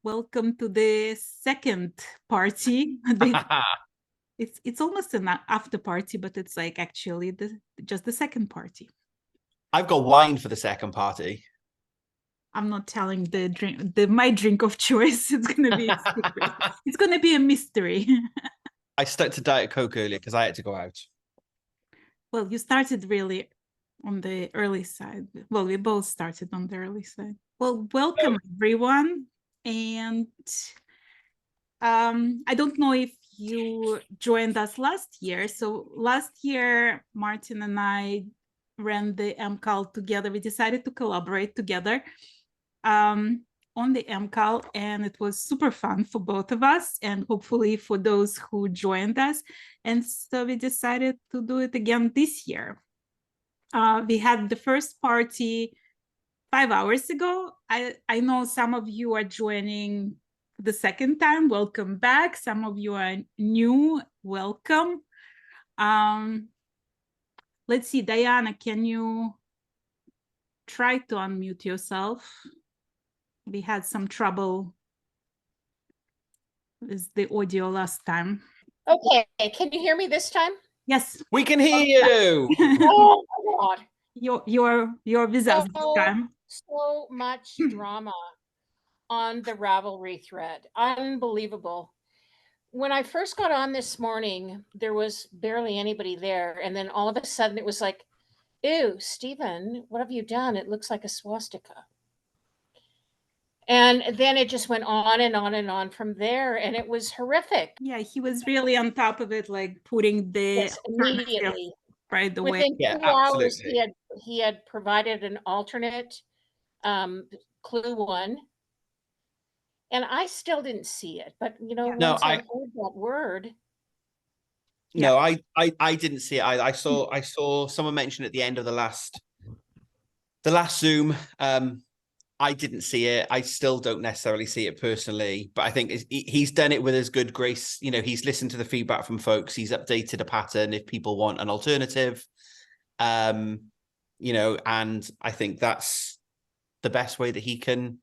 Welcome to the second party. It's almost an after party, but it's like actually just the second party. I've got wine for the second party. I'm not telling my drink of choice. It's gonna be a secret. It's gonna be a mystery. I stuck to Diet Coke earlier because I had to go out. Well, you started really on the early side. Well, we both started on the early side. Well, welcome everyone. And I don't know if you joined us last year. So last year, Martin and I ran the MKAL together. We decided to collaborate together on the MKAL, and it was super fun for both of us and hopefully for those who joined us. And so we decided to do it again this year. We had the first party 5 hours ago. I know some of you are joining the second time. Welcome back. Some of you are new. Welcome. Let's see, Diana, can you try to unmute yourself? We had some trouble with the audio last time. Okay, can you hear me this time? Yes. We can hear you. Oh my God. You're with us this time. So much drama on the Ravelry thread. Unbelievable. When I first got on this morning, there was barely anybody there. And then all of a sudden it was like, ew, Stephen, what have you done? It looks like a swastika. And then it just went on and on and on from there. And it was horrific. Yeah, he was really on top of it, like putting the immediately right away. Within 2 hours, he had provided an alternate clue one. And I still didn't see it, but once I heard that word. No, I didn't see it. I saw someone mention at the end of the last Zoom. I didn't see it. I still don't necessarily see it personally, but I think he's done it with as good grace. He's listened to the feedback from folks. He's updated a pattern if people want an alternative. And I think that's the best way that he can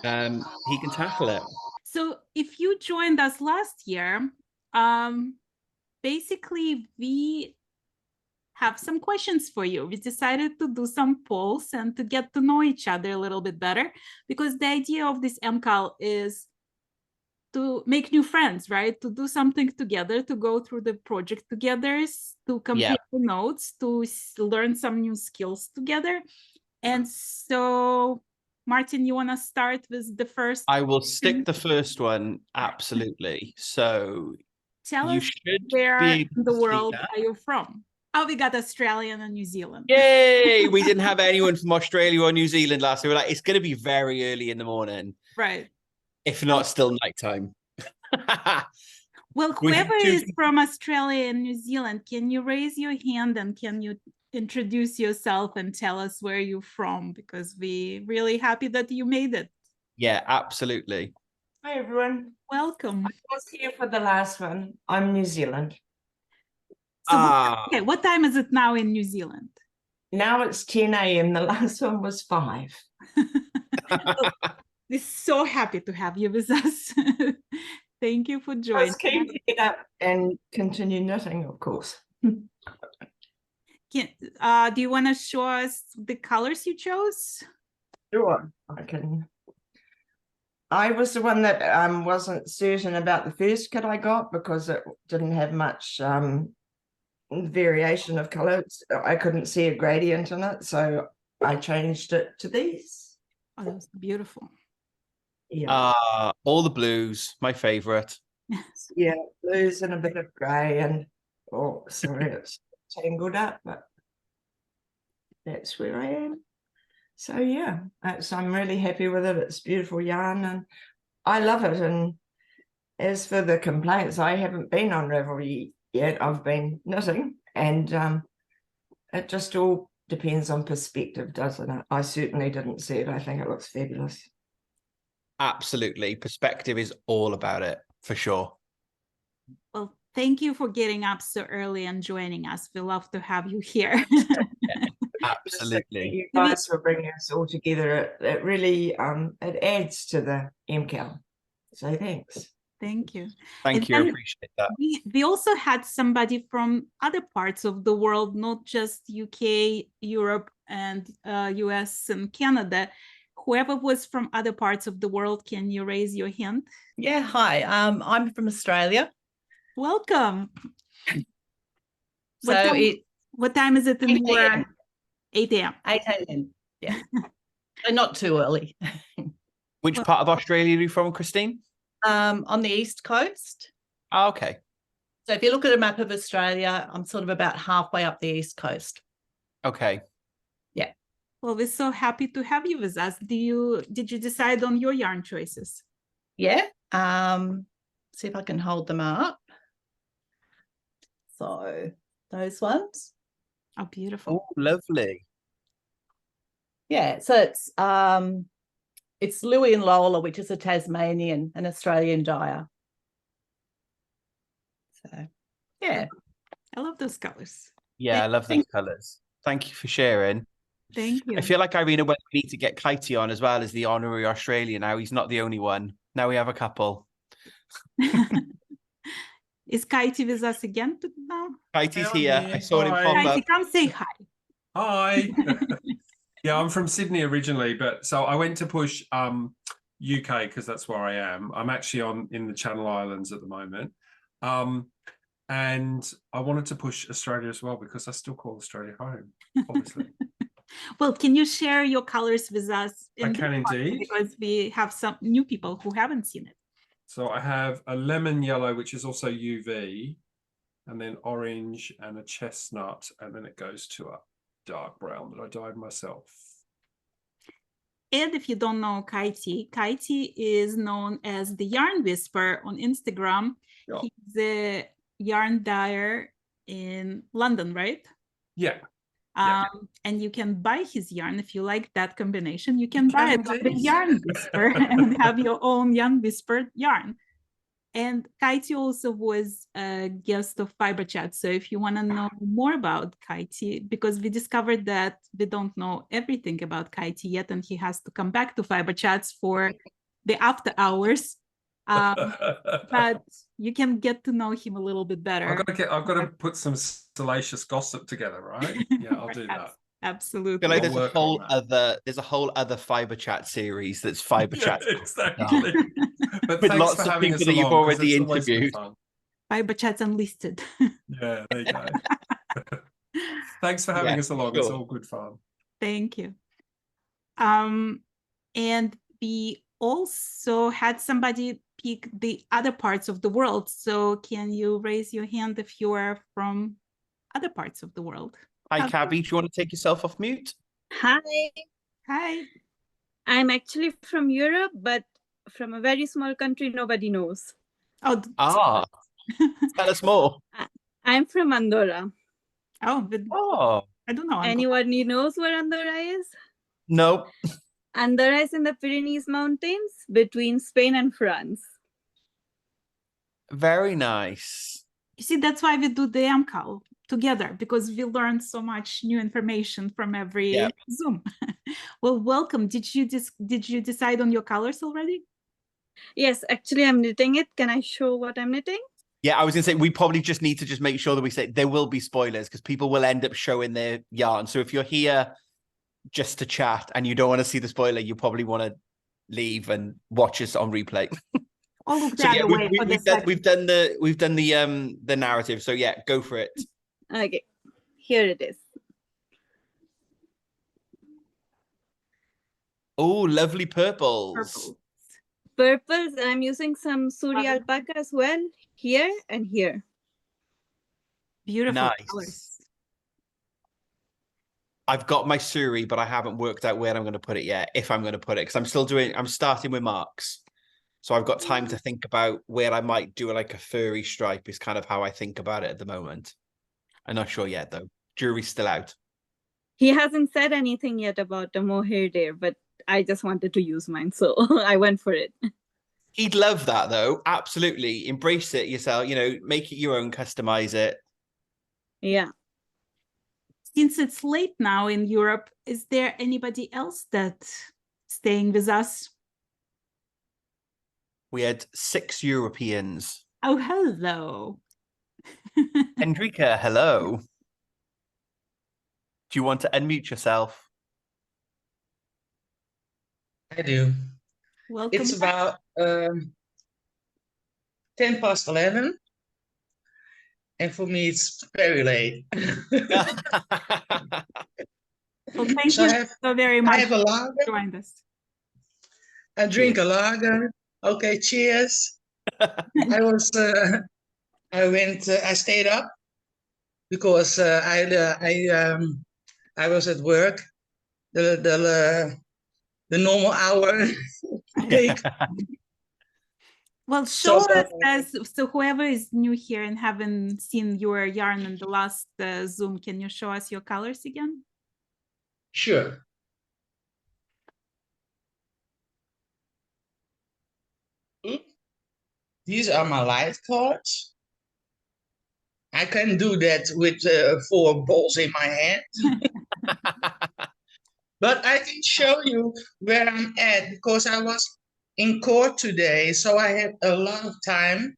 tackle it. So if you joined us last year, basically we have some questions for you. We decided to do some polls and to get to know each other a little bit better, because the idea of this MKAL is to make new friends, right? To do something together, to go through the project together, to compare the notes, to learn some new skills together. And so, Martin, you want to start with the first? I will stick the first one. Absolutely. So tell us where in the world are you from? Oh, we got Australia and New Zealand. Yay! We didn't have anyone from Australia or New Zealand last year. We're like, it's going to be very early in the morning. Right. If not, still nighttime. Well, whoever is from Australia and New Zealand, can you raise your hand and can you introduce yourself and tell us where you're from? Because we're really happy that you made it. Yeah, absolutely. Hi, everyone. Welcome. I was here for the last one. I'm New Zealand. So okay, what time is it now in New Zealand? Now it's 10 a.m. The last one was 5. We're so happy to have you with us. Thank you for joining. Let's keep it up and continue knitting, of course. Do you want to show us the colors you chose? Sure, I can. I was the one that wasn't certain about the first kit I got because it didn't have much variation of colors. I couldn't see a gradient in it, so I changed it to these. Oh, that was beautiful. Yeah. All the blues, my favorite. Yeah, blues and a bit of gray, and sorry, it's tangled up, but that's where I am. So yeah, I'm really happy with it. It's beautiful yarn and I love it. And as for the complaints, I haven't been on Ravelry yet. I've been knitting, and it just all depends on perspective, doesn't it? I certainly didn't see it. I think it looks fabulous. Absolutely. Perspective is all about it, for sure. Well, thank you for getting up so early and joining us. We love to have you here. Absolutely. You guys for bringing us all together. It really it adds to the MKAL. So thanks. Thank you. Thank And you. I then appreciate that. we also had somebody from other parts of the world, not just UK, Europe, and US and Canada. Whoever was from other parts of the world, can you raise your hand? Yeah, hi. I'm from Australia. Welcome. So What time is it in 8 your a.m. 8 a.m.? 8 a.m. Yeah. So not too early. Which part of Australia are you from, Christine? On the east coast. Oh, okay. So if you look at a map of Australia, I'm sort of about halfway up the east coast. Okay. Yeah. Well, we're so happy to have you with us. Did you decide on your yarn choices? Yeah. See if I can hold them up. So those ones. Oh, beautiful. Oh, lovely. Yeah. So it's Louis and Lola, which is a Tasmanian and Australian dyer. So yeah. I love those colors. Yeah, I love those colors. Thank you for sharing. Thank you. I feel like, Irina, we need to get Katie on as well as the honorary Australia now. He's not the only one. Now we have a couple. Is Kaiti with us again now? Katie's I'm here. here. I saw him Hi. pop Kaiti, up. come say hi. Hi. Yeah, I'm from Sydney originally, but so I went to push UK because that's where I am. I'm actually in the Channel Islands at the moment. And I wanted to push Australia as well because I still call Australia home, obviously. Well, can you share your colors with us? I can indeed. Because we have some new people who haven't seen it. So I have a lemon yellow, which is also UV, and then orange and a chestnut, and then it goes to a dark brown that I dyed myself. And if you don't know Kaiti, Kaiti is known as the Yarn Whisperer on Instagram. Yeah. He's a yarn dyer in London, right? Yeah. Yeah. And you can buy his yarn if you like that combination. You can buy it on the indeed. Yarn Whisper and have your own Yarn Whisper yarn. And Kaiti also was a guest of Fiber Chat. So if you want to know more about Kaiti, because we discovered that we don't know everything about Kaiti yet, and he has to come back to Fiber Chats for the after hours. But you can get to know him a little bit better. I've got to put some salacious gossip together, right? Yeah, I'll do that. Absolutely. I feel like There's a whole other Fiber Chat series that's Fiber Chat. Exactly. But With thanks lots for of having people us that you've along, 'cause already it's always been interviewed. fun. Fiber Chats Unlisted. Yeah, there you go. Thanks for having us along. It's all good fun. Thank you. And we also had somebody pick the other parts of the world. So can you raise your hand if you are from other parts of the world? Hi, Cavi. Do you want to take yourself off mute? Hi, Hi. I'm actually from Europe, but from a very small country nobody knows. Oh, Tell us more. I'm from Andorra. Oh, I don't know. Anyone who knows where Andorra is? No. Andorra is in the Pyrenees Mountains between Spain and France. Very nice. You see, that's why we do the MKAL together, because we learn so much new information from every Zoom. Well, welcome. Did you decide on your colors already? Yes, actually I'm knitting it. Can I show what I'm knitting? Yeah, I was going to say, we probably just need to make sure that we say there will be spoilers because people will end up showing their yarn. So if you're here just to chat and you don't want to see the spoiler, you probably want to leave and watch us on replay. I'll look So yeah, we've done the narrative. So yeah, go for it. Okay, here it is. Oh, lovely purples. Purples, and I'm using some Suri alpaca as well, here and here. Beautiful Nice. colors. I've got my Suri, but I haven't worked out where I'm going to put it yet, if I'm going to put it, because I'm starting with marks. So I've got time to think about where I might do like a furry stripe is kind of how I think about it at the moment. I'm not sure yet though. Jury's still out. He hasn't said anything yet about the mohair there, but I just wanted to use mine, so I went for it. He'd love that though. Absolutely. Embrace it yourself, make it your own, customize it. Yeah. Since it's late now in Europe, is there anybody else that's staying with us? We had 6 Europeans. Oh, hello. Hendrika, hello. Do you want to unmute yourself? I do. Welcome. It's about 11:10, and for me it's very late. Well, thank So you so very I much have a for lager. joining us. I drink a lager. Okay, cheers. I stayed up because I was at work. The normal hour. I think. Well, show So- us, so whoever is new here and haven't seen your yarn in the last Zoom, can you show us your colors again? Sure. These are my light cards. I can do that with 4 balls in my hand. But I can show you where I'm at because I was in court today, so I had a lot of time.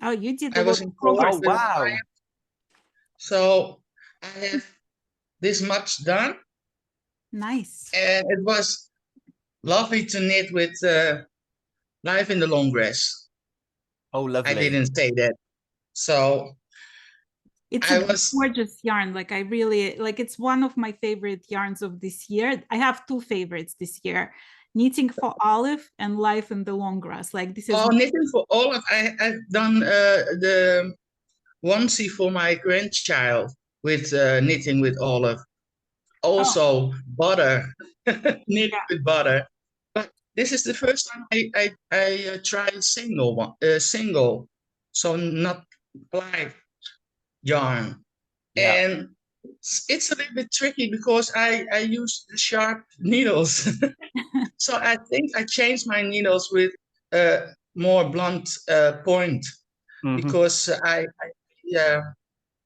Oh, you did I a was lot in of court progress. Oh, with a wow. client. So I have this much done, Nice. and it was lovely to knit with Life in the Long Grass. Oh, lovely. I didn't say that. So It's I a was gorgeous yarn. Like I really like, it's one of my favorite yarns of this year. I have 2 favorites this year: Knitting for Olive and Life in the Long Grass. Like this is knitting for Olive. I've done the onesie for my grandchild with knitting with Olive. Also butter, knit with butter. But this is the first time I tried single, so not ply yarn. Yeah. And it's a little bit tricky because I use the sharp needles. So I think I changed my needles with more blunt point because I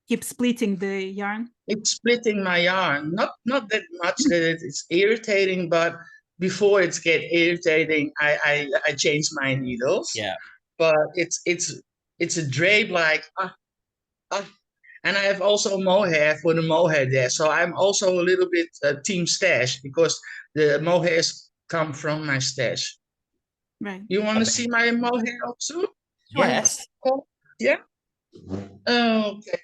keep splitting the yarn. it's splitting my yarn. Not that much that it's irritating, but before it gets irritating, I change my needles. Yeah. But it's a drape like and I have also mohair for the mohair there. So I'm also a little bit team stash because the mohairs come from my stash. Right. You want to see my mohair also? Yes. Yeah. Okay.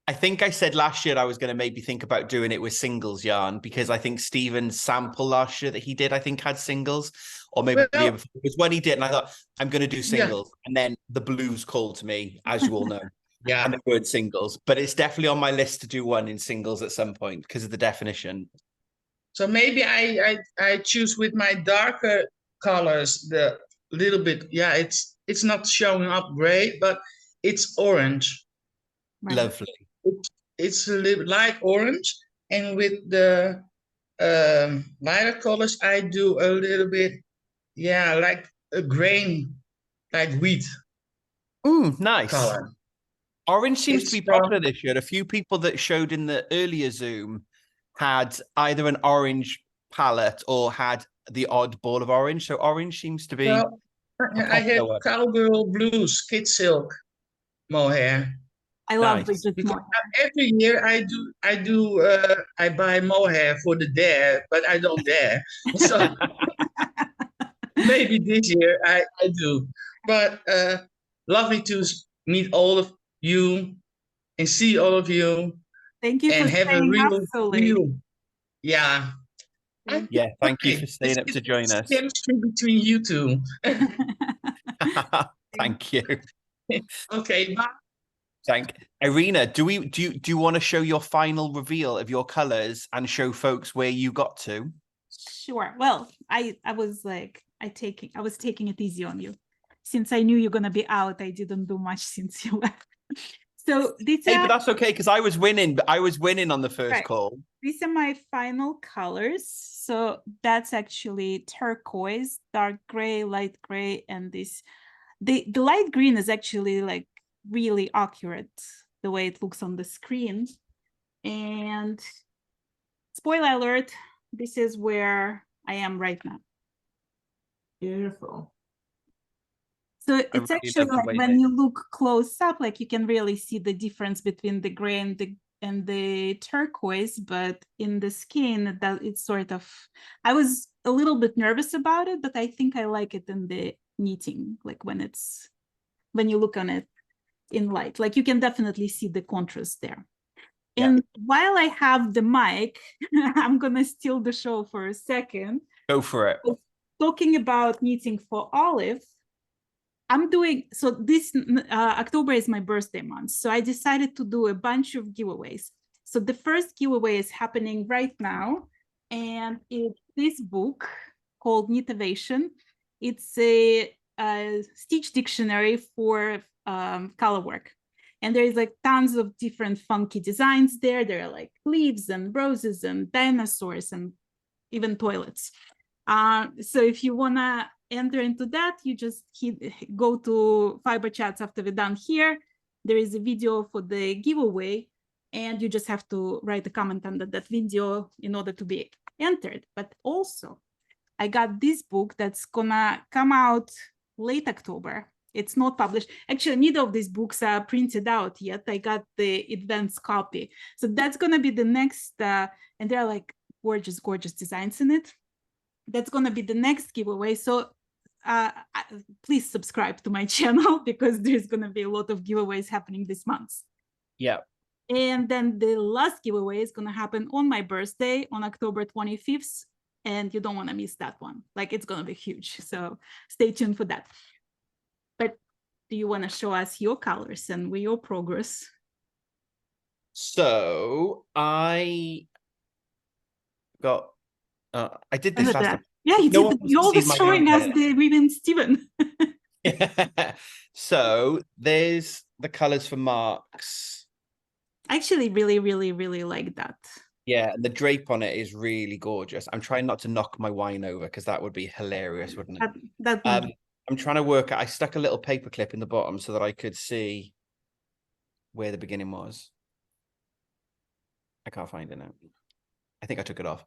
I think I said last year I was going to maybe think about doing it with singles yarn because I think Stephen's sample last year that he did, I think had singles, or maybe the year before. It was when he did, and I thought I'm going to do singles, and then the blues called to me, as you all know. Yeah. And the word singles, but it's definitely on my list to do one in singles at some point because of the definition. So maybe I choose with my darker colors the little bit. Yeah, it's not showing up great, but it's orange. Right. Lovely. It's a little light orange, and with the lighter colors, I do a little bit, yeah, like a grain, like wheat Nice. color. Orange seems to be It's, popular this year. A few people that showed in the earlier Zoom had either an orange palette or had the odd ball of orange. So orange seems to be. Well, I have one. Cowgirl Blues Kid Silk mohair. I love Nice. this Because mohair. every year I buy mohair for the dare, but I don't dare. So maybe this year I do. But lovely to meet all of you and see all of you Thank you for and have a staying up real, so late. yeah. Yeah, thank you Okay. for staying up to join It's us. chemistry between you two. Thank you. Okay, bye. Irina, do you want to show your final reveal of your colors and show folks where you got to? Sure. Well, I was taking it easy on you. Since I knew you're gonna be out, I didn't do much since you left. So these Hey, but are that's okay because I was winning. I was winning on the first Right. call. these are my final colors. So that's actually turquoise, dark gray, light gray, and this the light green is actually like really accurate the way it looks on the screen. And spoiler alert, this is where I am right now. Beautiful. So it's really actually love the like way when they- you look close up, like you can really see the difference between the gray and the turquoise, but in the skin, that it's sort of, I was a little bit nervous about it, but I think I like it in the knitting, like when you look on it in light, like you can definitely see the contrast there. Yeah. And while I have the mic, I'm gonna steal the show for a second. Go for it. Talking about knitting for Olive, I'm doing, so this October is my birthday month. So I decided to do a bunch of giveaways. So the first giveaway is happening right now. And it's this book called Knitivation. It's a stitch dictionary for color work. And there is like tons of different funky designs there. There are like leaves and roses and dinosaurs and even toilets. So if you wanna enter into that, you just go to Fiber Chats after we're done here. There is a video for the giveaway, and you just have to write a comment under that video in order to be entered. But also, I got this book that's gonna come out late October. It's not published. Actually, neither of these books are printed out yet. I got the advanced copy. So that's gonna be the next, and there are like gorgeous, gorgeous designs in it. That's gonna be the next giveaway. So please subscribe to my channel because there's gonna be a lot of giveaways happening this month. Yeah. And then the last giveaway is gonna happen on my birthday on October 25th. And you don't wanna miss that one. Like it's gonna be huge. So stay tuned for that. But do you wanna show us your colors and your progress? So I got, I did this Look at last that. time. Yeah, you No did. one wants You're to see always my showing us hair. the Rivalry Steven. So there's the colors for marks. I actually really, really, really like that. Yeah, and the drape on it is really gorgeous. I'm trying not to knock my wine over because that would be hilarious, wouldn't it? That one. I'm trying to work out. I stuck a little paper clip in the bottom so that I could see where the beginning was. I can't find it now. I think I took it off.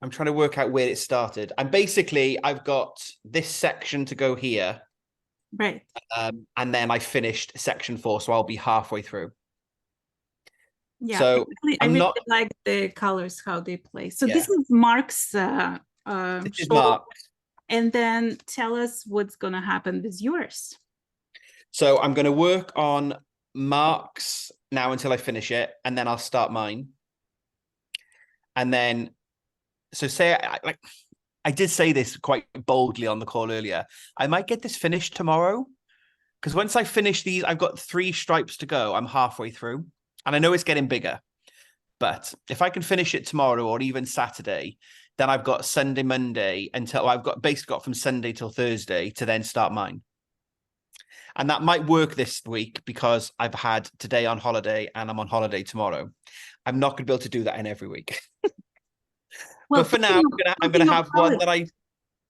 I'm trying to work out where it started. And basically, I've got this section to go here. Right. And then I finished section 4, so I'll be halfway through. Yeah. So I I'm really not- like the colors, how they play. So Yeah. this is Mark's This is show. Mark. And then tell us what's gonna happen with yours. So I'm going to work on Mark's now until I finish it, and then I'll start mine. And then, so say, I did say this quite boldly on the call earlier. I might get this finished tomorrow, because once I finish these, I've got 3 stripes to go. I'm halfway through, and I know it's getting bigger. But if I can finish it tomorrow or even Saturday, then I've got Sunday, Monday until I've basically got from Sunday till Thursday to then start mine. And that might work this week because I've had today on holiday and I'm on holiday tomorrow. I'm not going to be able to do that in every week. Well, but for now, I'm going to have one that I. I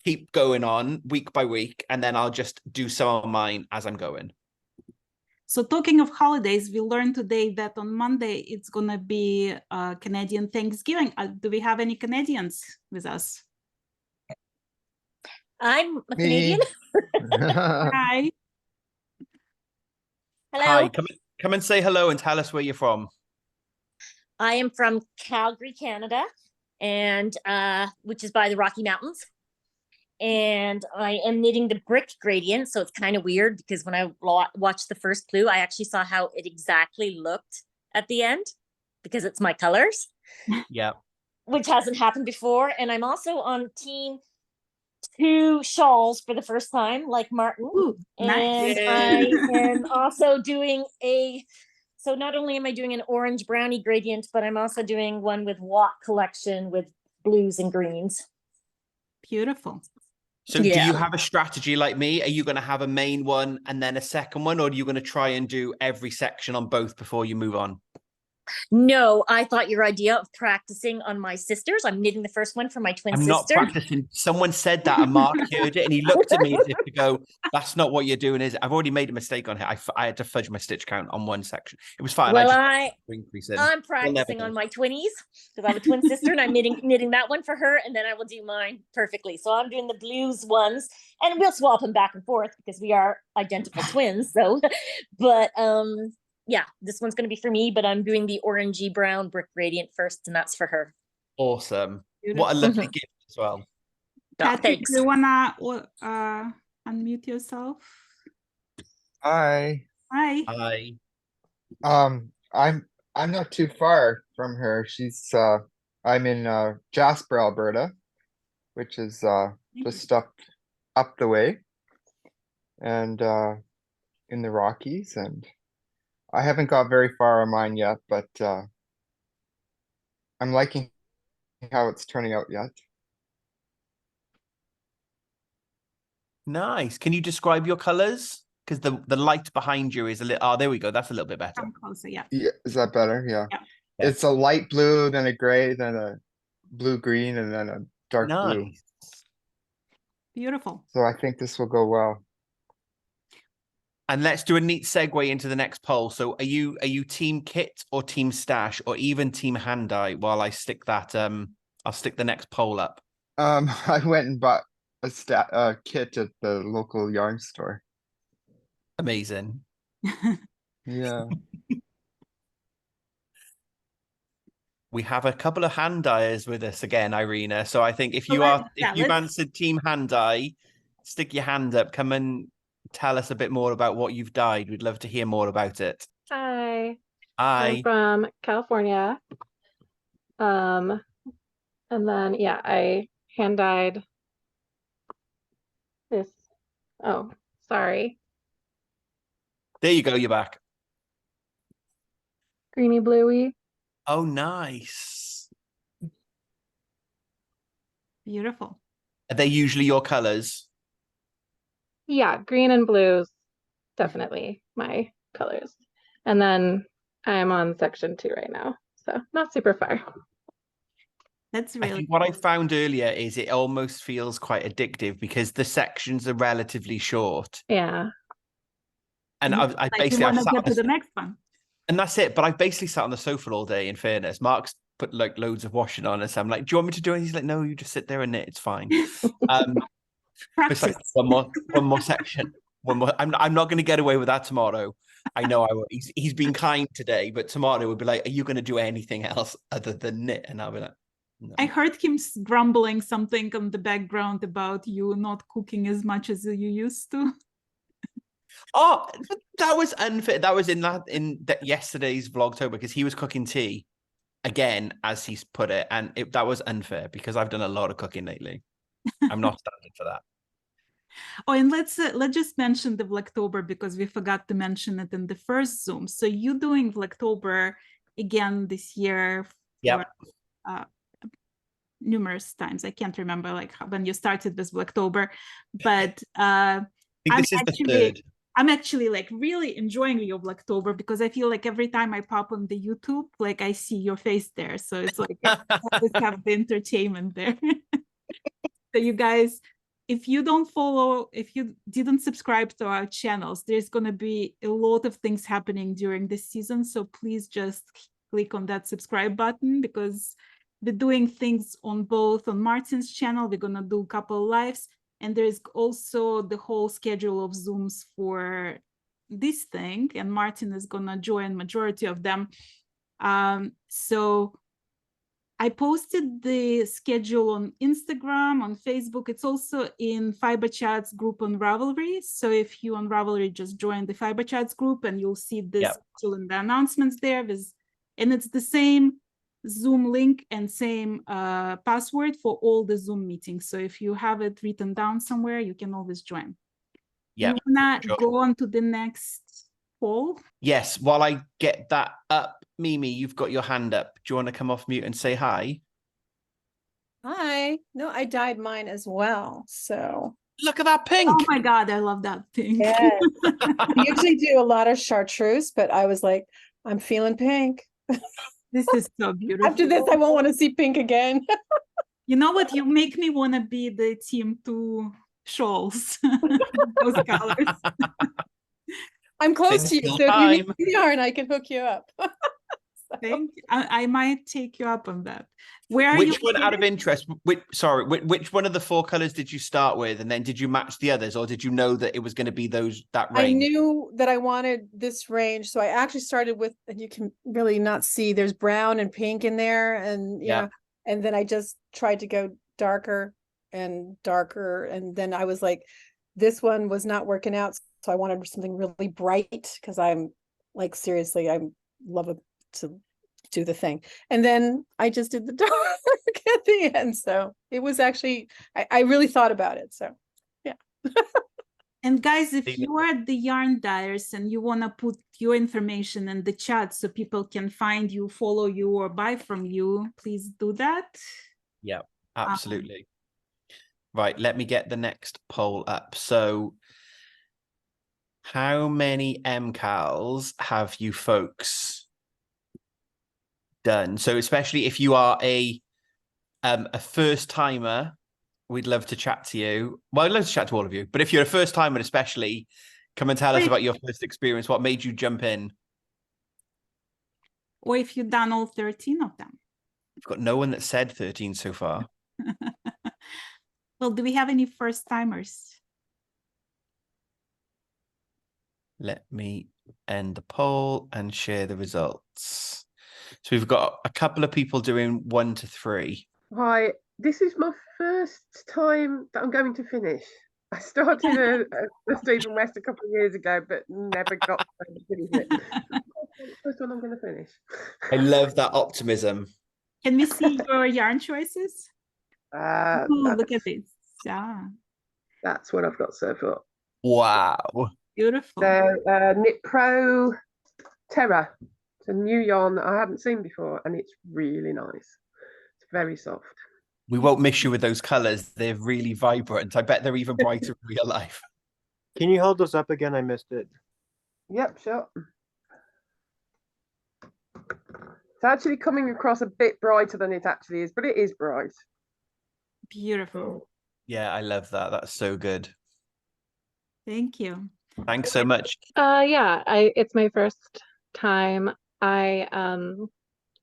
keep going on week by week, and then I'll just do some of mine as I'm going. So talking of holidays, we learned today that on Monday it's gonna be Canadian Thanksgiving. Do we have any Canadians with us? I'm a Canadian. Hi. Hello. Hi, come and say hello and tell us where you're from. I am from Calgary, Canada, and which is by the Rocky Mountains. And I am knitting the brick gradient, so it's kind of weird because when I watched the first clue, I actually saw how it exactly looked at the end because it's my colors. Yeah. Which hasn't happened before. And I'm also on team 2 shawls for the first time, like Martin. Ooh, nice. And I am also doing so not only am I doing an orange brownie gradient, but I'm also doing one with Watt collection with blues and greens. Beautiful. So do you have a strategy like me? Are you going to have a main one and then a second one, or are you going to try and do every section on both before you move on? No, I thought your idea of practicing on my sisters. I'm knitting the first one for my twin I'm sister. not practicing. Someone said that, and Mark heard it, and he looked at me as if to go, "That's not what you're doing, is it?" I've already made a mistake on here. I had to fudge my stitch count on one section. It was fine. Well, I just increase it. I'm practicing on my twinnies because I have a twin sister, and I'm knitting that one for her, and then I will do mine perfectly. So I'm doing the blues ones, and we'll swap them back and forth because we are identical twins. So, but yeah, this one's going to be for me, but I'm doing the orangey brown brick gradient first, and that's for her. Awesome. Beautiful. What a lovely gift as well. Patrick, Thanks. do you wanna unmute yourself? Hi. Hi. Hi. I'm not too far from her. She's I'm in Jasper, Alberta, which is just up the way, and in the Rockies, and I haven't got very far on mine yet, but I'm liking how it's turning out yet. Nice. Can you describe your colors? Because the light behind you is a little. Oh, there we go. That's a little bit better. Come closer, yeah. Yeah, is that better? Yeah. Yeah. It's a light blue, then a gray, then a blue green, and then a dark blue. Nice. Beautiful. So I think this will go well. And let's do a neat segue into the next poll. So are you team kit or team stash or even team hand dye while I stick that I'll stick the next poll up. I went and bought a kit at the local yarn store. Amazing. Yeah. We have a couple of hand dyers with us again, Irina. So I think if you've answered team hand dye, stick your hand up, come and tell us a bit more about what you've dyed. We'd love to hear more about it. Hi. Hi. I'm from California. And then yeah, I hand dyed this. Oh, sorry. There you go, you're back. Greeny bluey. Oh, nice. Beautiful. Are they usually your colors? Yeah, green and blues, definitely my colors. And then I'm on section 2 right now, so not super far. That's I really think what I found earlier is it almost feels quite addictive because the sections are relatively short. Yeah. And I like basically you want to get to the next one. And that's it. But I basically sat on the sofa all day, in fairness. Mark's put like loads of washing on us. I'm like, do you want me to do it? He's like, no, you just sit there and knit. It's fine. It's like one more section. One more. I'm not going to get away with that tomorrow. I know I will. He's been kind today, but tomorrow would be like, are you going to do anything else other than knit? And I'll be like, no. I heard him grumbling something on the background about you not cooking as much as you used to. Oh, that was unfair. That was in yesterday's vlogtober because he was cooking tea again, as he's put it, and that was unfair because I've done a lot of cooking lately. I'm not standing for that. Oh, and let's just mention the Vlogtober because we forgot to mention it in the first Zoom. So you doing Vlogtober again this year? Yep. Numerous times. I can't remember like when you started this Vlogtober, but I think this is the third. I'm actually like really enjoying your Vlogtober because I feel like every time I pop on the YouTube, like I see your face there. So it's like I always have the entertainment there. So you guys, if you didn't subscribe to our channels, there's going to be a lot of things happening during this season. So please just click on that subscribe button because we're doing things on Martin's channel. We're going to do a couple lives. And there's also the whole schedule of Zooms for this thing. And Martin is going to join majority of them. So I posted the schedule on Instagram, on Facebook. It's also in Fiber Chats group on Rivalry. So if you on Rivalry, just join the Fiber Chats group and you'll see this schedule and the announcements there. And it's the same Zoom link and same password for all the Zoom meetings. So if you have it written down somewhere, you can always join. Yeah. You wanna go on to the next poll? Yes. While I get that up, Mimi, you've got your hand up. Do you want to come off mute and say hi? Hi. No, I dyed mine as well. So look at that pink. Oh my God, I love that pink. Yes. I usually do a lot of chartreuse, but I was like, I'm feeling pink. This is so beautiful. After this, I won't want to see pink again. You know what? You make me want to be the team 2 shawls. Those colors. I'm close to you, so if you need yarn, I can hook you up. Thank you. I might take you up on that. Where are Which you one, out of interest, which one of the 4 colors did you start with, and then did you match the others, or did you know that it was going to be that range? I knew that I wanted this range, so I actually started with, and you can really not see, there's brown and pink in there, and yeah, and then I just tried to go darker and darker, and then I was like, this one was not working out, so I wanted something really bright, because I'm like, seriously, I love it to do the thing. And then I just did the dark at the end. So it was actually, I really thought about it. So yeah. And guys, if you are at the yarn dyers and you want to put your information in the chat so people can find you, follow you, or buy from you, please do that. Yeah, absolutely. Right, let me get the next poll up. So how many MKALs have you folks done? So especially if you are a first timer, we'd love to chat to you. Well, I'd love to chat to all of you, but if you're a first timer especially, come and tell us about your first experience. What made you jump in? Or if you've done all 13 of them. We've got no one that said 13 so far. Well, do we have any first timers? Let me end the poll and share the results. So we've got a couple of people doing 1 to 3. Hi, this is my first time that I'm going to finish. I started a Stephen West a couple of years ago, but never got to finish it. First one I'm going to finish. I love that optimism. Can we see your yarn choices? Ooh, look at this. Yeah. That's what I've got so far. Wow. Beautiful. Knit Pro Terra. It's a new yarn that I hadn't seen before, and it's really nice. It's very soft. We won't miss you with those colors. They're really vibrant. I bet they're even brighter in real life. Can you hold those up again? I missed it. Yep, sure. It's actually coming across a bit brighter than it actually is, but it is bright. Beautiful. Yeah, I love that. That's so good. Thank you. Thanks so much. Yeah, it's my first time. I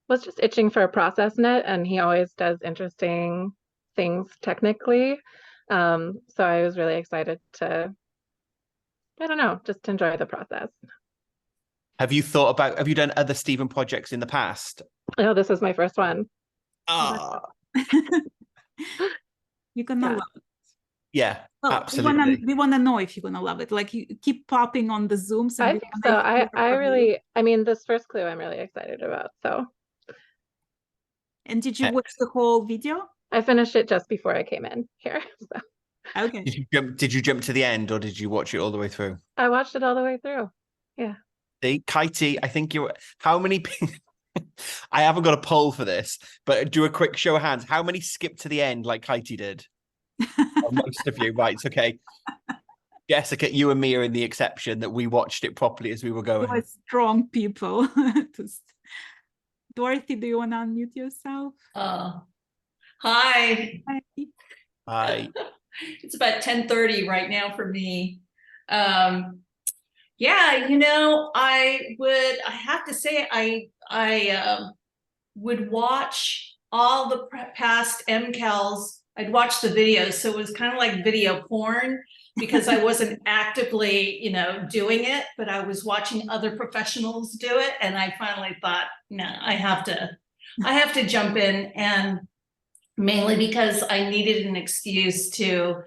was just itching for a process knit, and he always does interesting things technically. So I was really excited to, I don't know, just enjoy the process. Have you done other Stephen projects in the past? No, this was my first one. You're gonna love it. Yeah, well, absolutely. We wanna know if you're gonna love it. Like, you keep popping on the Zooms. And I think so. I mean, this first clue I'm really excited about. So. And did you watch the whole video? I finished it just before I came in here. So. Okay. Did you jump to the end, or did you watch it all the way through? I watched it all the way through. Yeah. Katie, I think how many I haven't got a poll for this, but do a quick show of hands. How many skipped to the end like Katie did? Most of you, right? Okay. Jessica, you and me are in the exception that we watched it properly as we were going. You are strong people. Dorothy, do you want to unmute yourself? Hi. Hi. It's about 10:30 right now for me. Yeah, you know, I have to say, I would watch all the past MKALs. I'd watch the videos, so it was kind of like video porn, because I wasn't actively, doing it, but I was watching other professionals do it, and I finally thought, no, I have to jump in, and mainly because I needed an excuse to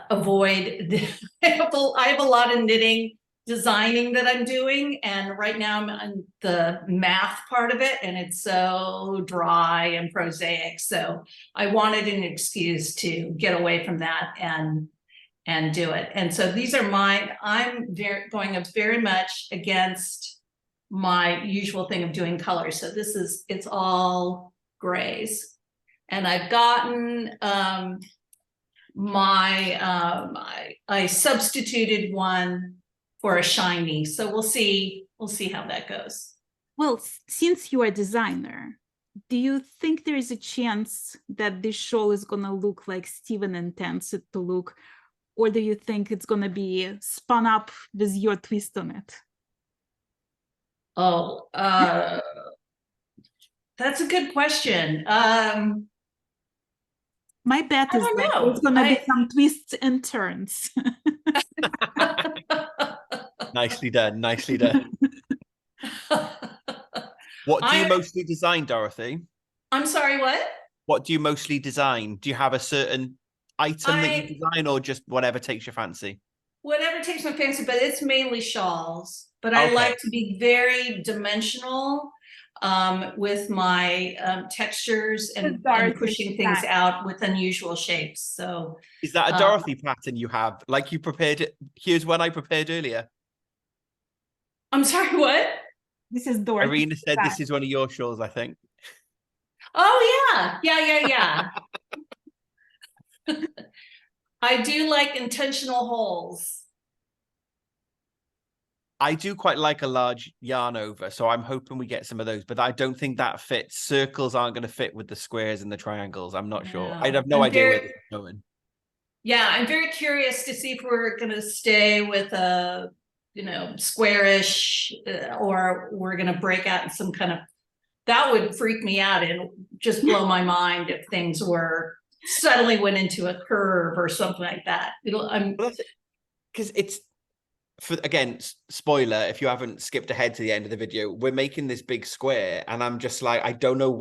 avoid I have a lot of knitting designing that I'm doing, and right now I'm on the math part of it, and it's so dry and prosaic, so I wanted an excuse to get away from that and do it. And so these are I'm going very much against my usual thing of doing color. So it's all grays, and I've gotten I substituted one for a shiny. So we'll see how that goes. Well, since you are a designer, do you think there is a chance that this shawl is going to look like Steven intends it to look, or do you think it's going to be spun up with your twist on it? Oh, that's a good question. My bet is like there's going to be some twists and turns. Nicely done. Nicely done. What do you mostly design, Dorothy? I'm sorry, what? What do you mostly design? Do you have a certain item that you design, or just whatever takes your fancy? Whatever takes my fancy, but it's mainly shawls. But I like to be very dimensional with my textures and pushing things out with unusual shapes. So is that a Dorothy pattern you have? Like you prepared it? Here's one I prepared earlier. I'm sorry, what? This is Dorothy. Irina said this is one of your shawls, I think. Oh yeah. I do like intentional holes. I do quite like a large yarn over, so I'm hoping we get some of those, but I don't think that fits. Circles aren't going to fit with the squares and the triangles. I'm not sure. I have no idea where this is going. Yeah, I'm very curious to see if we're going to stay with a, squarish, or we're going to break out in some kind of, that would freak me out and just blow my mind if things were suddenly went into a curve or something like that. Because it's, again, spoiler, if you haven't skipped ahead to the end of the video, we're making this big square and I'm just like, I don't know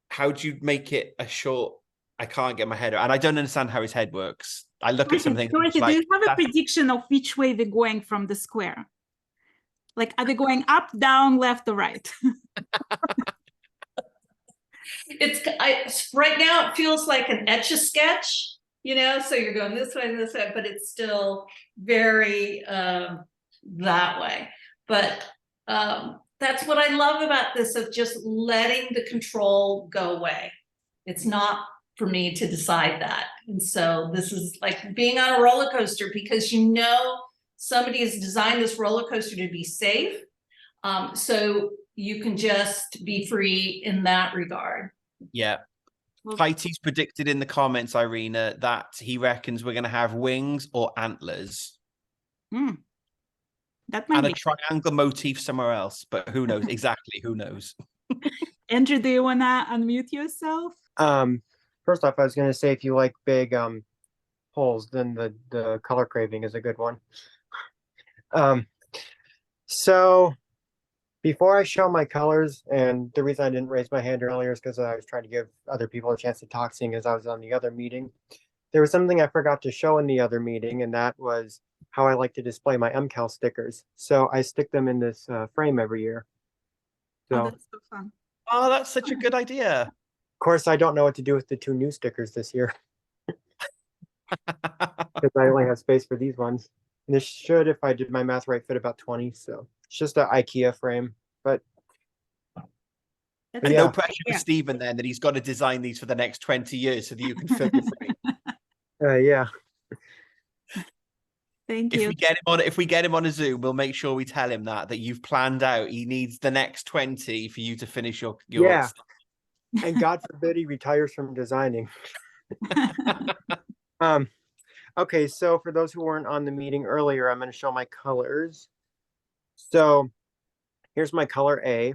how do you make it a short? I can't get my head around, and I don't understand how his head works. I look at something. Dorothy, do you have a prediction of which way they're going from the square? Like, are they going up, down, left, or right? Right now it feels like an Etch-a-Sketch, so you're going this way, but it's still very that way. But that's what I love about this, of just letting the control go away. It's not for me to decide that. And so this is like being on a roller coaster, because somebody has designed this roller coaster to be safe. So you can just be free in that regard. Yeah. Heitie's predicted in the comments, Irina, that he reckons we're going to have wings or antlers. That might and a triangle motif somewhere else, but who knows? Exactly, who knows? Andrew, do you want to unmute yourself? First off, I was going to say, if you like big holes, then the color craving is a good one. So before I show my colors, and the reason I didn't raise my hand earlier is because I was trying to give other people a chance to talk, seeing as I was on the other meeting. There was something I forgot to show in the other meeting, and that was how I like to display my MKAL stickers. So I stick them in this frame every year. So, that's so fun. Oh, that's such a good idea. Of course, I don't know what to do with the 2 new stickers this year, because I only have space for these ones. And this should, if I did my math right, fit about 20. So it's just an IKEA frame, but yeah. No pressure for Stephen then, that he's got to design these for the next 20 years so that you can fill the frame. Yeah. Thank you. If we get him on a Zoom, we'll make sure we tell him that you've planned out. He needs the next 20 for you to finish your yeah. And God forbid he retires from designing. Okay, so for those who weren't on the meeting earlier, I'm going to show my colors. So here's my color A.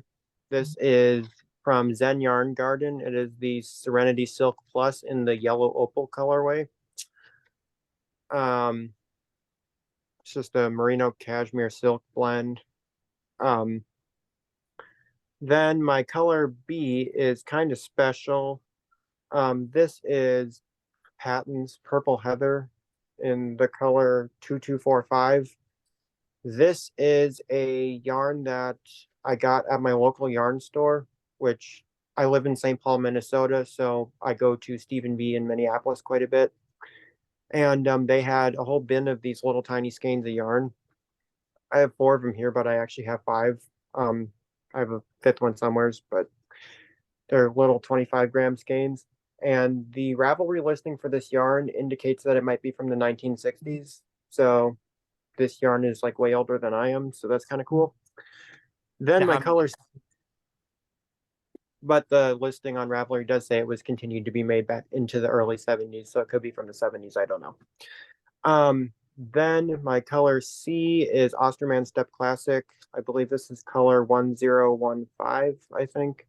This is from Zen Yarn Garden. It is the Serenity Silk Plus in the yellow opal colorway. It's just a merino cashmere silk blend. Then my color B is kind of special. This is Patton's Purple Heather in the color 2245. This is a yarn that I got at my local yarn store, which I live in St. Paul, Minnesota, so I go to Stephen B in Minneapolis quite a bit. And they had a whole bin of these little tiny skeins of yarn. I have 4 of them here, but I actually have 5. I have a 5th one somewhere, but they're little 25-gram skeins. And the Ravelry listing for this yarn indicates that it might be from the 1960s. So this yarn is like way older than I am, so that's kind of cool. Then my colors, but the listing on Ravelry does say it was continued to be made back into the early 70s, so it could be from the 70s, I don't know. Then my color C is Osterman Step Classic. I believe this is color 1015, I think.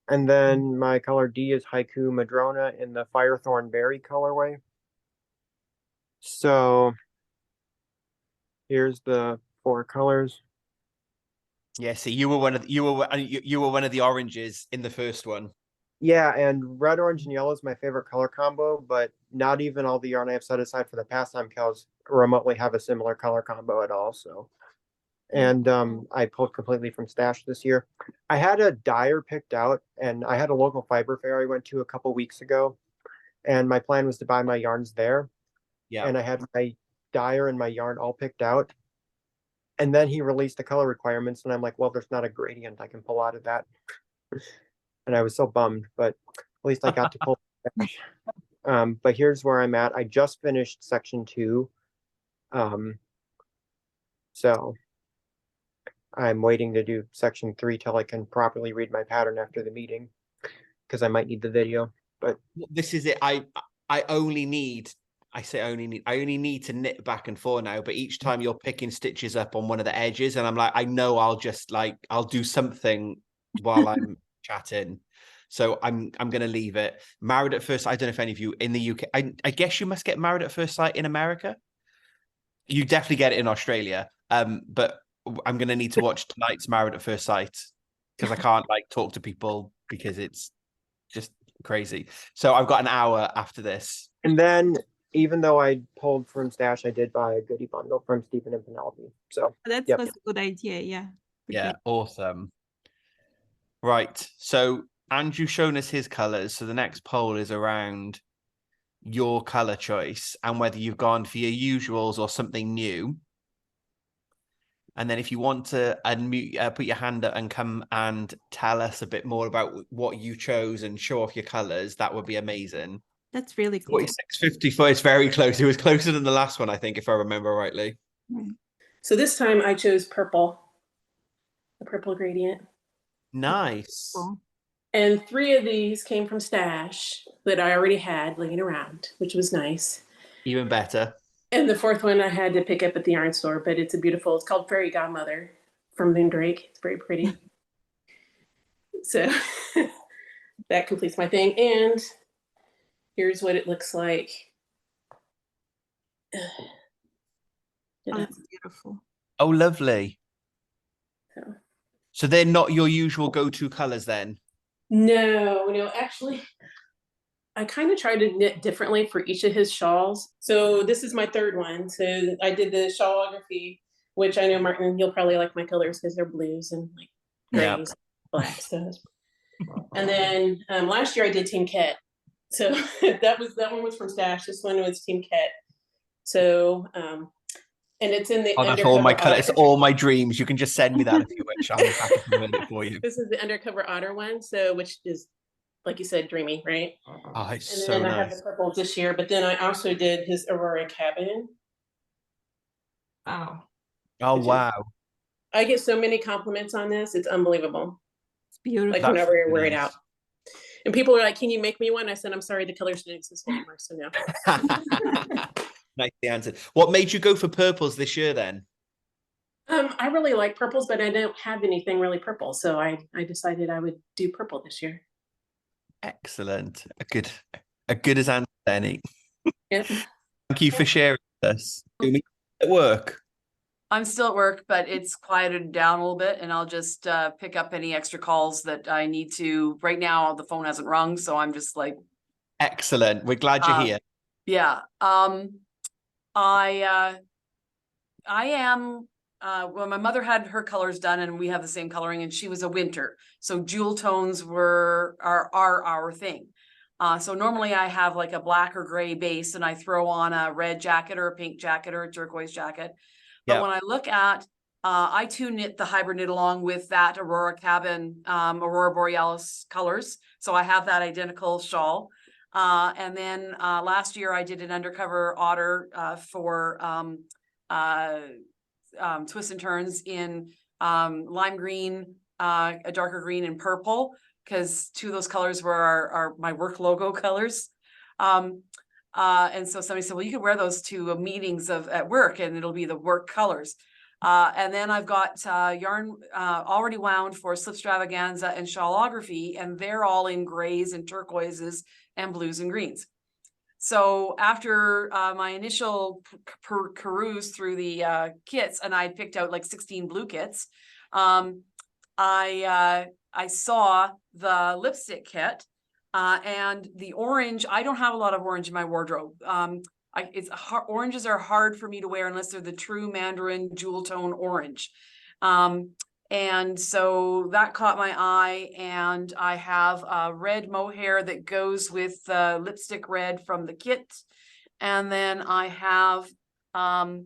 And then my color D is Haiku Madrona in the Firethorn Berry colorway. So here's the 4 colors. Yeah, see, you were one of the oranges in the first one. Yeah, and red, orange, and yellow is my favorite color combo, but not even all the yarn I have set aside for the pastime cows remotely have a similar color combo at all. So, and I pulled completely from stash this year. I had a dyer picked out, and I had a local fiber fair I went to a couple weeks ago, and my plan was to buy my yarns there. Yeah, and I had my dyer and my yarn all picked out. And then he released the color requirements, and I'm like, well, there's not a gradient I can pull out of that. And I was so bummed, but at least I got to pull. But here's where I'm at. I just finished section 2. So I'm waiting to do section 3 till I can properly read my pattern after the meeting, because I might need the video. But this is it. I only need to knit back and forth now, but each time you're picking stitches up on one of the edges, and I'm like, I know I'll do something while I'm chatting. So I'm gonna leave it. Married at First Sight. I don't know if any of you in the UK. I guess you must get Married at First Sight in America. You definitely get it in Australia. But I'm gonna need to watch tonight's Married at First Sight, because I can't like talk to people because it's just crazy. So I've got an hour after this. And then, even though I pulled from stash, I did buy a goodie bundle from Stephen and Penelope. So That yep. was a good idea. Yeah. Yeah, awesome. Right. So Andrew's shown us his colors. So the next poll is around your color choice and whether you've gone for your usuals or something new. And then if you want to unmute, put your hand up and come and tell us a bit more about what you chose and show off your colors, that would be amazing. That's really cool. 46.54. It's very close. It was closer than the last one, I think, if I remember rightly. Right. So this time I chose purple, the purple gradient. Nice. Cool. And 3 of these came from stash that I already had laying around, which was nice. Even better. And the 4th one I had to pick up at the yarn store, but it's it's called Fairy Godmother from Moondrake. It's very pretty. So that completes my thing. And here's what it looks like. Oh, that's beautiful. Oh, lovely. So. So they're not your usual go-to colors then? No, actually, I kind of tried to knit differently for each of his shawls. So this is my 3rd one. So I did the shawlography, which I know, Martin, you'll probably like my colors because they're blues and like grays, black stuff. And then last year I did Team Ket. So that one was from stash. This one was Team Ket. So and it's in the that's all my color. It's all my dreams. You can just send me that if you wish. I'm happy to win it for you. This is the undercover otter one, so which is, like you said, dreamy, right? Oh, it's and so then I nice. have the purple this year, but then I also did his Aurora cabin. Oh. Oh wow. I get so many compliments on this. It's unbelievable. It's beautiful. Like whenever I wear it out. And people are like, can you make me one? I said, I'm sorry, the colors don't exist anymore, so no. Nicely answered. What made you go for purples this year then? I really like purples, but I don't have anything really purple. So I decided I would do purple this year. Excellent. A good as answer any. Yep. Thank you for sharing this. Do me at work. I'm still at work, but it's quieted down a little bit, and I'll just pick up any extra calls that I need to. Right now, the phone hasn't rung, so I'm just like. Excellent. We're glad you're here. Yeah. I am. Well, my mother had her colors done, and we have the same coloring, and she was a winter, so jewel tones are our thing. So normally I have like a black or gray base, and I throw on a red jacket or a pink jacket or a turquoise jacket. But when I look at, I too knit the hybrid knit along with that Aurora cabin, Aurora Borealis colors. So I have that identical shawl. And then last year I did an undercover otter for twists and turns in lime green, a darker green, and purple, because 2 of those colors were my work logo colors. And so somebody said, well, you could wear those to meetings at work and it'll be the work colors. And then I've got yarn already wound for slipstravaganza and shawlography, and they're all in grays and turquoises and blues and greens. So after my initial peruse through the kits, and I picked out like 16 blue kits, I saw the lipstick kit and the orange. I don't have a lot of orange in my wardrobe. Oranges are hard for me to wear unless they're the true Mandarin jewel tone orange. And so that caught my eye, and I have a red mohair that goes with the lipstick red from the kit. And then I have a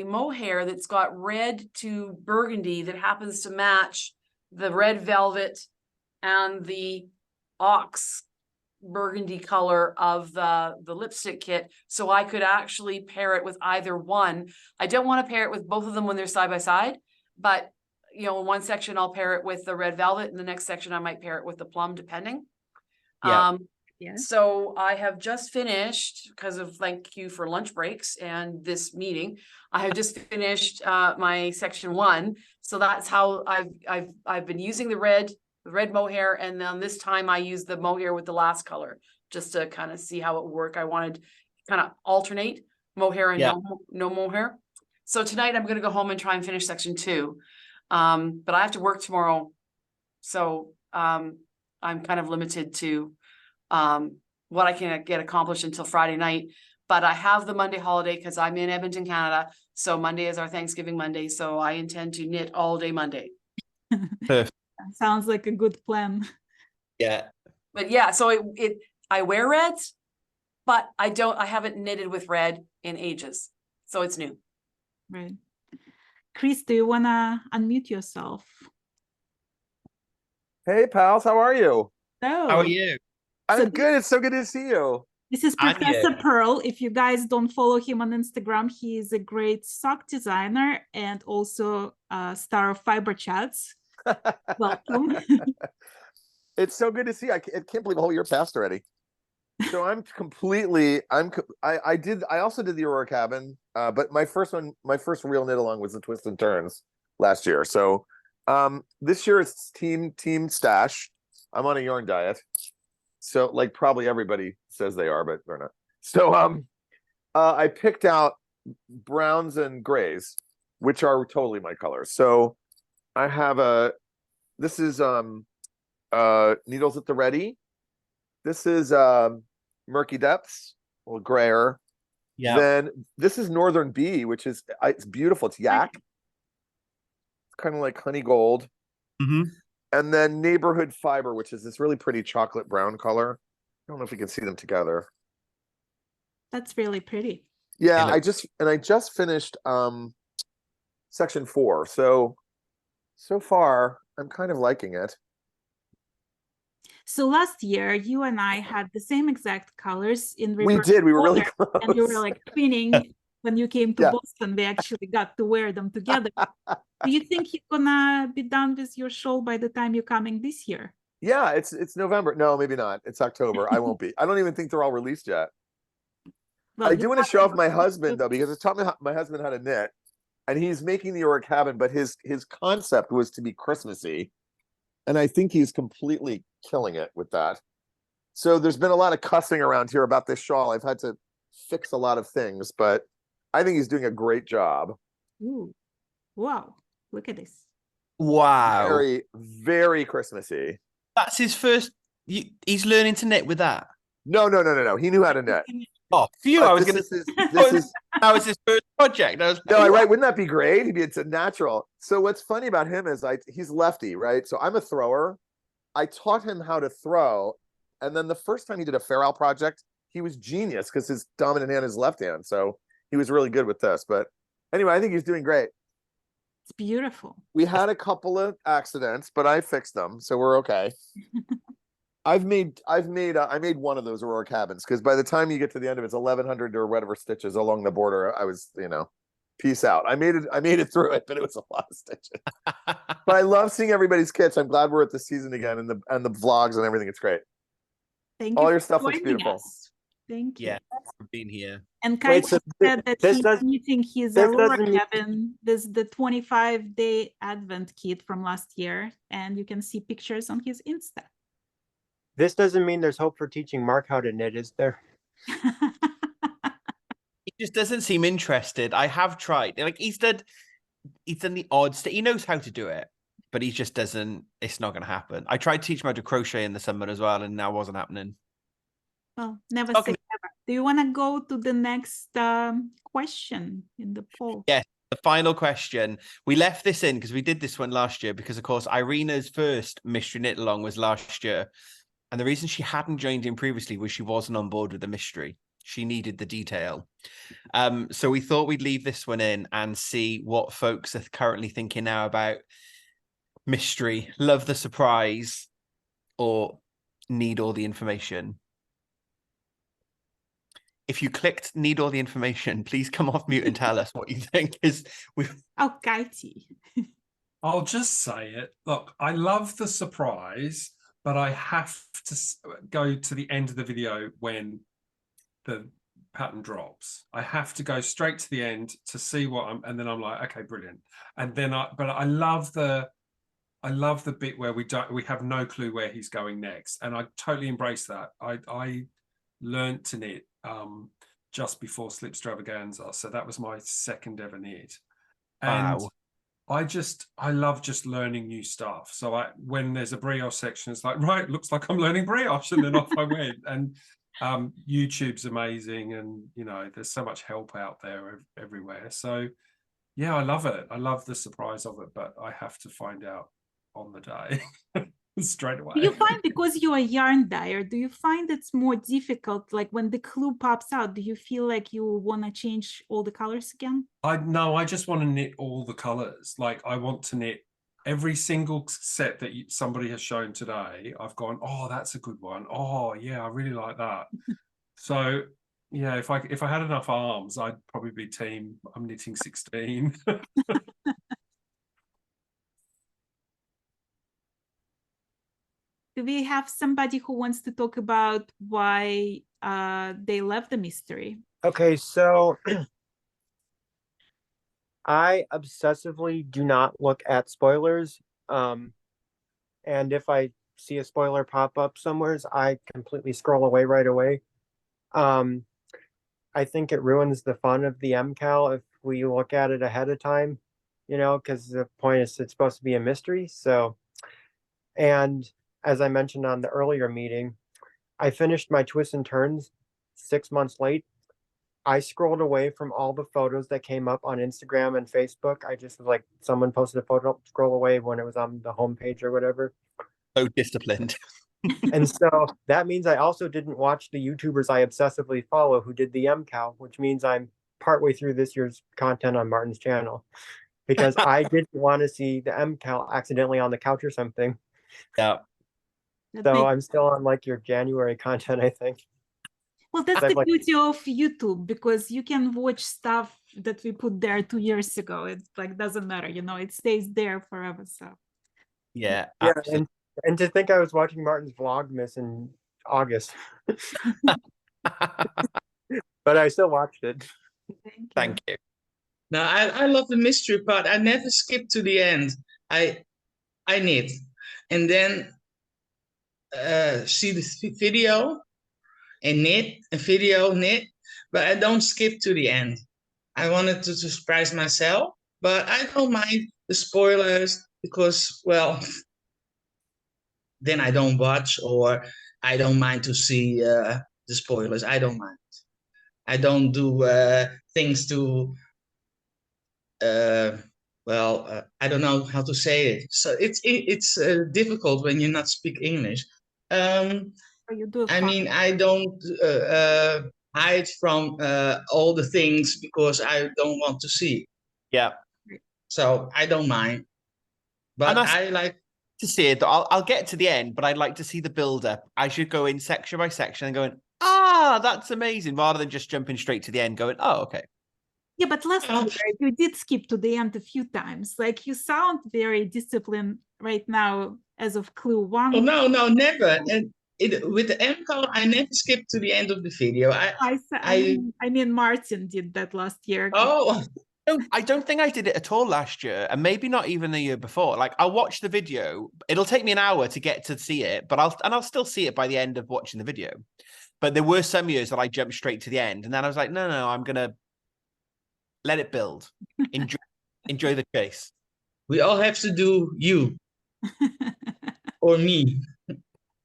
mohair that's got red to burgundy that happens to match the red velvet and the ox burgundy color of the lipstick kit. So I could actually pair it with either one. I don't want to pair it with both of them when they're side by side, but in one section I'll pair it with the red velvet, and the next section I might pair it with the plum, depending. Yeah. So I have just finished, because of thank you for lunch breaks and this meeting, I have just finished my section 1. So that's how I've been using the red mohair, and then this time I used the mohair with the last color just to kind of see how it would work. I wanted to kind of alternate mohair and no mohair. So tonight I'm going to go home and try and finish section 2. But I have to work tomorrow, so I'm kind of limited to what I can get accomplished until Friday night. But I have the Monday holiday because I'm in Edmonton, Canada. So Monday is our Thanksgiving Monday. So I intend to knit all day Monday. Perfect. Sounds like a good plan. Yeah. But yeah, so I wear reds, but I haven't knitted with red in ages. So it's new. Right. Chris, do you want to unmute yourself? Hey, pals, how are you? Hello. How are you? I'm good. It's so good to see you. This is Professor Pearl. If you guys don't follow him on Instagram, he is a great sock designer and also a star of Fiber Chats. Welcome. It's so good to see you. I can't believe a whole year passed already. So I also did the Aurora Cabin, but my first real knit along was the Twist and Turns last year. So this year it's team stash. I'm on a yarn diet. So like probably everybody says they are, but they're not. So I picked out browns and grays, which are totally my colors. So I have this is Needles at the Ready. This is Murky Depths, a little grayer. Yeah. Then this is Northern Bee, which is it's beautiful. It's yak. It's kind of like honey gold. Mm-hmm. And then Neighborhood Fiber, which is this really pretty chocolate brown color. I don't know if you can see them together. That's really pretty. Yeah, I just finished section 4. So far I'm kind of liking it. So last year you and I had the same exact colors in We did. We were really close. And you were like twinning. When you came to Boston, we actually got to wear them together. Do you think you're gonna be done with your shawl by the time you're coming this year? Yeah, it's November. No, maybe not. It's October. I won't be. I don't even think they're all released yet. Well, I do want to show off my husband though, because it's taught me my husband how to knit, and he's making the Aurora Cabin, but his concept was to be Christmassy, and I think he's completely killing it with that. So there's been a lot of cussing around here about this shawl. I've had to fix a lot of things, but I think he's doing a great job. Ooh. Wow. Look at this. Wow. Very, very Christmassy. That's his first. He's learning to knit with that. No. He knew how to knit. Oh, phew! I was going to. That was his first project. Right? Wouldn't that be great? It's a natural. So what's funny about him is he's lefty, right? So I'm a thrower. I taught him how to throw, and then the first time he did a Fairall project, he was genius because his dominant hand is left hand. So he was really good with this. But anyway, I think he's doing great. It's beautiful. We had a couple of accidents, but I fixed them, so we're okay. I made one of those Aurora cabins because by the time you get to the end of it, it's 1,100 or whatever stitches along the border. I was, peace out. I made it through it, but it was a lot of stitches. But I love seeing everybody's kits. I'm glad we're at the season again and the vlogs and everything. It's great. Thank All you your for stuff looks joining beautiful. us. Thank you. Yeah, for being here. And Wait, Kaiti so said that this he's doesn't- knitting his this Aurora doesn't mean- cabin. This is the 25-day Advent kit from last year, and you can see pictures on his Insta. This doesn't mean there's hope for teaching Mark how to knit, is there? He just doesn't seem interested. I have tried. Like he's done the odd stuff. He knows how to do it, but he just doesn't. It's not going to happen. I tried to teach him how to crochet in the summer as well, and that wasn't happening. Well, never Okay. say never. Do you want to go to the next question in the poll? Yes, the final question. We left this in because we did this one last year because, of course, Irina's first mystery knit along was last year. And the reason she hadn't joined in previously was she wasn't on board with the mystery. She needed the detail. So we thought we'd leave this one in and see what folks are currently thinking now about mystery, love the surprise, or need all the information. If you clicked need all the information, please come off mute and tell us what you think. Oh, Kaiti. I'll just say it. Look, I love the surprise, but I have to go to the end of the video when the pattern drops. I have to go straight to the end to see and then I'm like, okay, brilliant. And then I love the bit where we have no clue where he's going next, and I totally embrace that. I learned to knit just before Slipstravaganza, so that was my second ever knit. And Wow. I love just learning new stuff. So when there's a brioche section, it's like, right, looks like I'm learning brioche, and then off I went. And YouTube's amazing, and there's so much help out there everywhere. So yeah, I love it. I love the surprise of it, but I have to find out on the day straight away. Do you find, because you're a yarn dyer, do you find it's more difficult, like when the clue pops out, do you feel like you want to change all the colors again? No, I just want to knit all the colors. Like I want to knit every single set that somebody has shown today. I've gone, oh, that's a good one. Oh yeah, I really like that. So yeah, if I had enough arms, I'd probably be team I'm knitting 16. Do we have somebody who wants to talk about why they love the mystery? Okay, so I obsessively do not look at spoilers. And if I see a spoiler pop up somewhere, I completely scroll away right away. I think it ruins the fun of the MKAL if we look at it ahead of time, because the point is it's supposed to be a mystery. So, and as I mentioned on the earlier meeting, I finished my twists and turns 6 months late. I scrolled away from all the photos that came up on Instagram and Facebook. I just was like, someone posted a photo, scroll away when it was on the homepage or whatever. So disciplined. And so that means I also didn't watch the YouTubers I obsessively follow who did the MKAL, which means I'm partway through this year's content on Martin's channel because I didn't want to see the MKAL accidentally on the couch or something. Yeah. So I'm still on like your January content, I think. Well, that's the beauty of YouTube, because you can watch stuff that we put there 2 years ago. It like doesn't matter, it stays there forever. So yeah, and to think I was watching Martin's Vlogmas in August, but I still watched it. Thank you. Now I love the mystery part. I never skip to the end. I knit, and then see the video and knit, a video, knit, but I don't skip to the end. I wanted to surprise myself, but I don't mind the spoilers because, well, then I don't watch, or I don't mind to see the spoilers. I don't mind. I don't do things to, I don't know how to say it. So it's difficult when you not speak English. you do I mean, I don't hide from all the things because I don't want to see. Yeah. So I don't mind, but I like to see it. I'll get to the end, but I'd like to see the build up. I should go in section by section and going, that's amazing, rather than just jumping straight to the end going, oh, okay. Yeah, but last year you did skip to the end a few times. Like, you sound very disciplined right now as of clue 1. Oh, no, never. And with the MKAL, I never skipped to the end of the video. I mean, Martin did that last year. Oh, I don't think I did it at all last year, and maybe not even the year before. Like, I'll watch the video. It'll take me an hour to get to see it, but I'll still see it by the end of watching the video. But there were some years that I jumped straight to the end, and then I was like, no, I'm gonna let it build. Enjoy the chase. we all have to do you or me.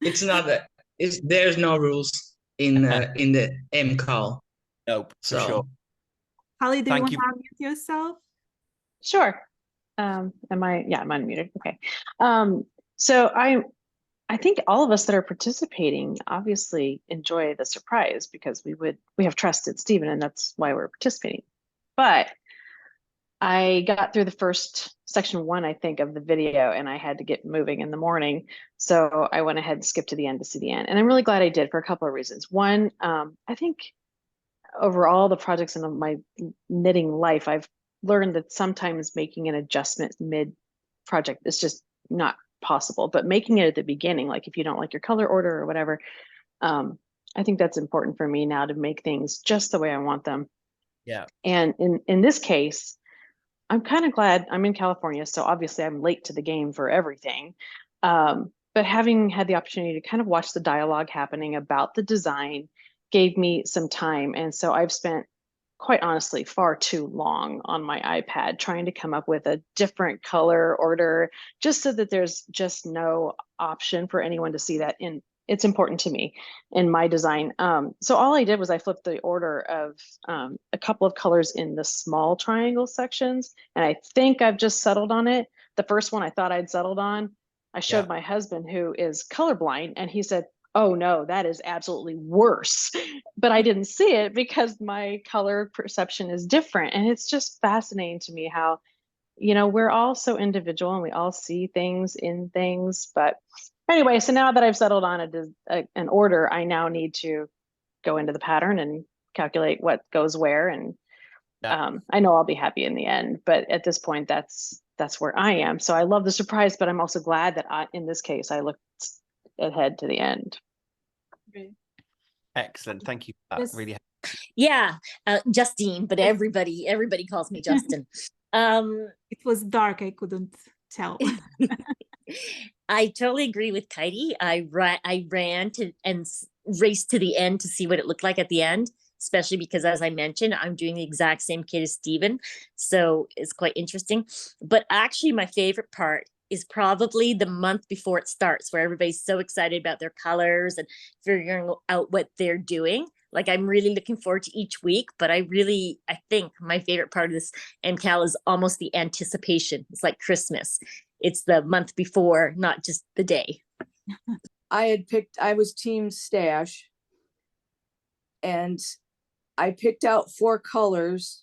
It's not that. There's no rules in the MKAL. Nope, for sure. Holly, do you want Thank to unmute yourself? Sure. I'm unmuted. Okay. So I think all of us that are participating obviously enjoy the surprise because we have trusted Stephen, and that's why we're participating. But I got through the first section 1, I think, of the video, and I had to get moving in the morning. So I went ahead and skipped to the end to see the end. And I'm really glad I did for a couple of reasons. One, I think over all the projects in my knitting life, I've learned that sometimes making an adjustment mid-project is just not possible. But making it at the beginning, like if you don't like your color order or whatever, I think that's important for me now to make things just the way I want them. Yeah. And in this case, I'm kind of glad I'm in California, so obviously I'm late to the game for everything. But having had the opportunity to kind of watch the dialogue happening about the design gave me some time. And so I've spent, quite honestly, far too long on my iPad trying to come up with a different color order, just so that there's just no option for anyone to see that it's important to me in my design. So all I did was I flipped the order of a couple of colors in the small triangle sections, and I think I've just settled on it. The first one I thought I'd settled on, I showed my husband, who is colorblind, and he said, oh no, that is absolutely worse. But I didn't see it because my color perception is different. And it's just fascinating to me how, we're all so individual and we all see things in things. But anyway, so now that I've settled on an order, I now need to go into the pattern and calculate what goes where. And I know I'll be happy in the end, but at this point, that's where I am. So I love the surprise, but I'm also glad that in this case, I looked ahead to the end. Excellent. Thank you for that. Really. Yeah, Justine, but everybody calls me Justin. It was dark. I couldn't tell. I totally agree with Katie. I ran to and raced to the end to see what it looked like at the end, especially because, as I mentioned, I'm doing the exact same kit as Stephen. So it's quite interesting. But actually, my favorite part is probably the month before it starts, where everybody's so excited about their colors and figuring out what they're doing. Like, I'm really looking forward to each week, but I think my favorite part of this MKAL is almost the anticipation. It's like Christmas. It's the month before, not just the day. I was team stash, and I picked out 4 colors,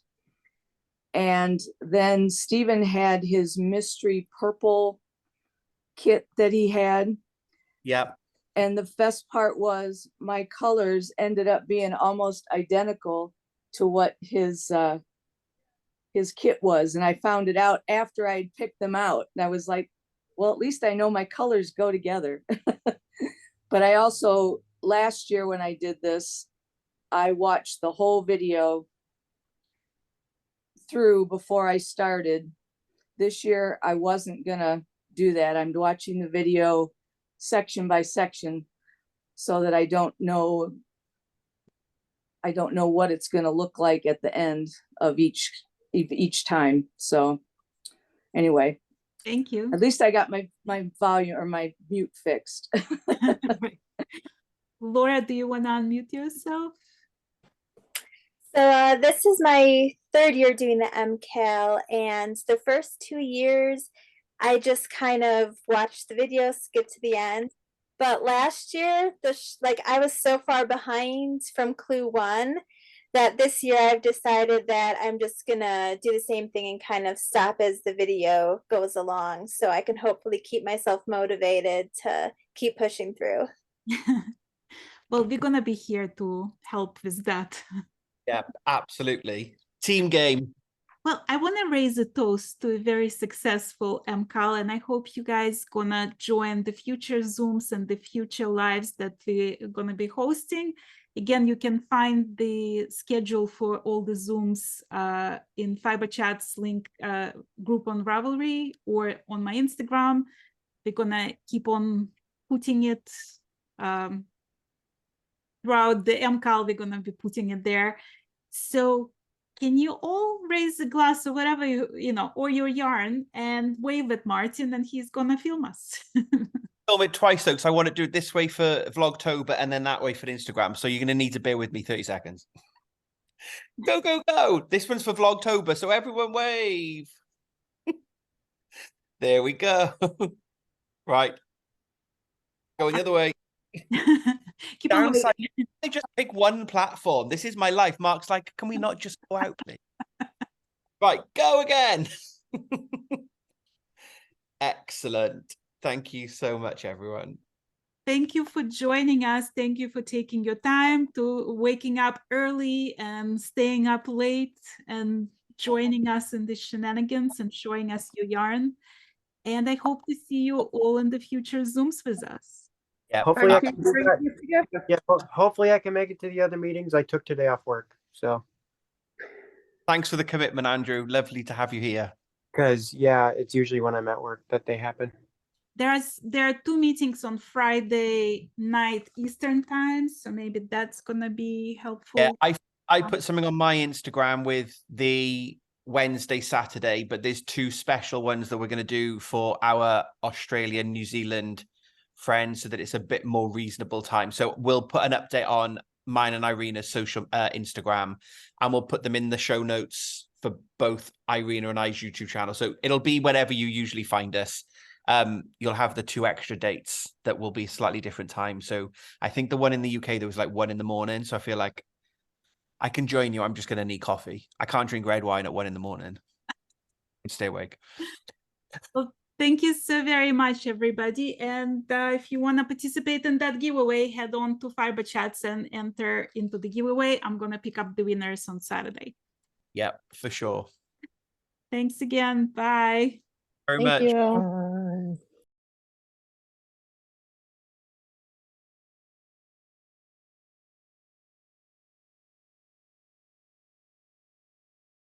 and then Stephen had his mystery purple kit that he had. Yep. And the best part was my colors ended up being almost identical to what his kit was. And I found it out after I'd picked them out. And I was like, well, at least I know my colors go together. But I also, last year when I did this, I watched the whole video through before I started. This year, I wasn't gonna do that. I'm watching the video section by section so that I don't know what it's gonna look like at the end of each time. So anyway. Thank you. At least I got my volume or my mute fixed. Laura, do you want to unmute yourself? So this is my 3rd year doing the MKAL, and the first 2 years I just kind of watched the video, skip to the end. But last year, I was so far behind from clue 1 that this year I've decided that I'm just gonna do the same thing and kind of stop as the video goes along, so I can hopefully keep myself motivated to keep pushing through. Well, we're gonna be here to help with that. Yeah, absolutely. Team game. Well, I want to raise a toast to a very successful MKAL, and I hope you guys gonna join the future Zooms and the future lives that we're gonna be hosting. Again, you can find the schedule for all the Zooms in FiberChat's link group on Rivalry or on my Instagram. We're gonna keep on putting it throughout the MKAL. We're gonna be putting it there. So can you all raise a glass or whatever you know, or your yarn, and wave at Martin, and he's gonna film us. Film it twice though, because I want to do it this way for Vlogtober and then that way for Instagram. So you're going to need to bear with me 30 seconds. Go, go, go. This one's for Vlogtober. So everyone wave. There we go. Right. Going the other way. Keep Downside, I just pick one platform. This is my life. Mark's like, can we not just go out, please? Right, go again. Excellent. Thank you so much, everyone. Thank you for joining us. Thank you for taking your time to waking up early and staying up late and joining us in the shenanigans and showing us your yarn. And I hope to see you all in the future Zooms with us. Yeah, hopefully I can do that. Yeah, hopefully I can make it to the other meetings. I took today off work, so. Thanks for the commitment, Andrew. Lovely to have you here. Because yeah, it's usually when I'm at work that they happen. There are 2 meetings on Friday night Eastern time, so maybe that's gonna be helpful. Yeah, I put something on my Instagram with the Wednesday, Saturday, but there's 2 special ones that we're going to do for our Australian, New Zealand friends, so that it's a bit more reasonable time. So we'll put an update on mine and Irina's social Instagram, and we'll put them in the show notes for both Irina and I's YouTube channel. So it'll be wherever you usually find us. You'll have the 2 extra dates that will be slightly different times. So I think the one in the UK, there was like 1 in the morning. So I feel like I can join you. I'm just going to need coffee. I can't drink red wine at 1 in the morning. Stay awake. Well, thank you so very much, everybody. And if you want to participate in that giveaway, head on to FiberChats and enter into the giveaway. I'm going to pick up the winners on Saturday. Yeah, for sure. Thanks again. Bye. Very much. You.